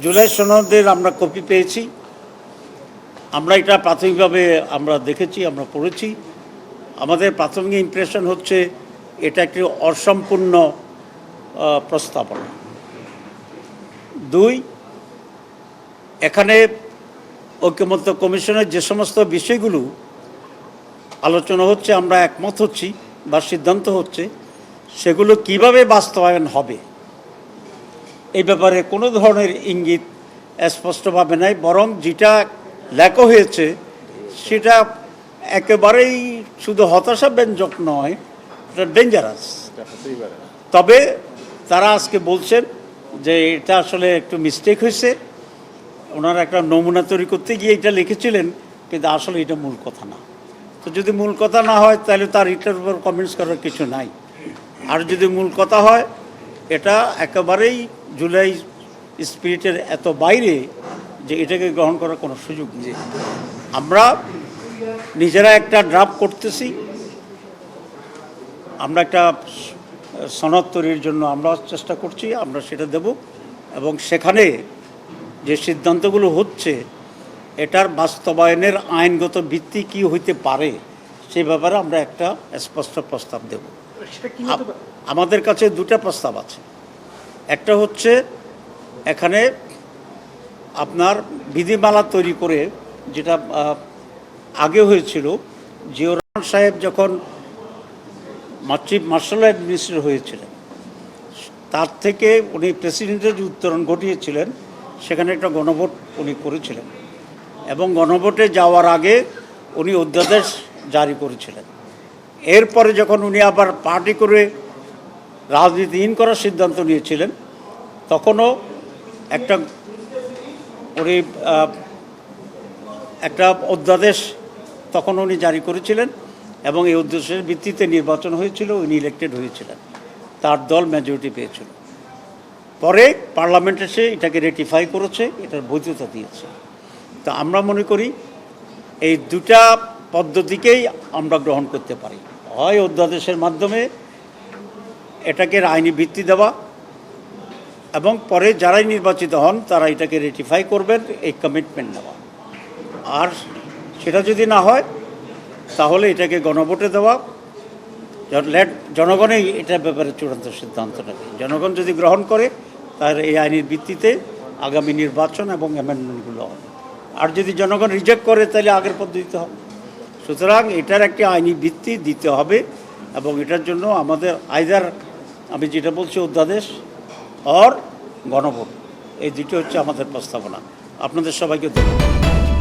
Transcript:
জুলাই সনদের আমরা কপি পেয়েছি। আমরা এটা প্রাথমিকভাবে আমরা দেখেছি, আমরা পড়েছি। আমাদের প্রাথমিক ইমপ্রেশন হচ্ছে এটা একটি অসম্পূর্ণ প্রস্তাবনা। দুই, এখানে ঐকমত্য কমিশনের যে সমস্ত বিষয়গুলো আলোচনা হচ্ছে, আমরা একমত হচ্ছি বা সিদ্ধান্ত হচ্ছে, সেগুলো কিভাবে বাস্তবায়ন হবে এই ব্যাপারে কোনো ধরনের ইঙ্গিত স্পষ্টভাবে নাই। বরং যেটা লেখা হয়েছে সেটা একেবারেই শুধু হতাশাব্যঞ্জক নয়, এটা ডেঞ্জারাস। তবে তারা আজকে বলছেন যে এটা আসলে একটু মিস্টেক হয়েছে, ওনারা একটা নমুনা তৈরি করতে গিয়ে এটা লিখেছিলেন, কিন্তু আসলে এটা মূল কথা না। তো যদি মূল কথা না হয় তাহলে তার এটার উপর কমেন্টস করার কিছু নাই। আর যদি মূল কথা হয়, এটা একেবারেই জুলাই স্পিরিটের এত বাইরে যে এটাকে গ্রহণ করার কোনো সুযোগ নেই। আমরা নিজেরা একটা ড্রাফট করতেছি, আমরা একটা সনদ তৈরির জন্য আমরা চেষ্টা করছি, আমরা সেটা দেব এবং সেখানে যে সিদ্ধান্তগুলো হচ্ছে এটার বাস্তবায়নের আইনগত ভিত্তি কী হইতে পারে সেই ব্যাপারে আমরা একটা স্পষ্ট প্রস্তাব দেব। আমাদের কাছে দুটা প্রস্তাব আছে। একটা হচ্ছে এখানে আপনার বিধিমালা তৈরি করে, যেটা আগে হয়েছিল, জিয়াউর রহমান সাহেব যখন চিফ মার্শাল অ্যাডমিনিস্ট্রেটর হয়েছিলেন, তার থেকে উনি প্রেসিডেন্টের যে উত্তরণ ঘটিয়েছিলেন, সেখানে একটা গণভোট উনি করেছিলেন এবং গণভোটে যাওয়ার আগে উনি অধ্যাদেশ জারি করেছিলেন। এরপরে যখন উনি আবার পার্টি করে রাজনীতিহীন করার সিদ্ধান্ত নিয়েছিলেন, তখনও উনি একটা অধ্যাদেশ তখন উনি জারি করেছিলেন এবং এই অধ্যাদেশের ভিত্তিতে নির্বাচন হয়েছিল, উনি ইলেক্টেড হয়েছিলেন, তার দল মেজরিটি পেয়েছিল। পরে পার্লামেন্ট এসে এটাকে রেটিফাই করেছে, এটার বৈধতা দিয়েছে। তো আমরা মনে করি এই দুটা পদ্ধতিকেই আমরা গ্রহণ করতে পারি। হয় অধ্যাদেশের মাধ্যমে এটাকে আইনি ভিত্তি দেওয়া এবং পরে যারাই নির্বাচিত হন তারা এটাকে রেটিফাই করবেন, এই কমিটমেন্ট নেওয়া। আর সেটা যদি না হয় তাহলে এটাকে গণভোটে দেওয়া, জনগণই এটার ব্যাপারে চূড়ান্ত সিদ্ধান্ত নেবে। জনগণ যদি গ্রহণ করে তাহলে এই আইনের ভিত্তিতে আগামী নির্বাচন এবং অ্যামেন্ডমেন্টগুলো হবে। আর যদি জনগণ রিজেক্ট করে তাহলে আগের পদ্ধতিতে হবে। সুতরাং এটার একটি আইনি ভিত্তি দিতে হবে এবং এটার জন্য আমাদের আইদার, আমি যেটা বলছি, অধ্যাদেশ অর গণভোট, এই দুটো হচ্ছে আমাদের প্রস্তাবনা। আপনাদের সবাইকে ধন্যবাদ।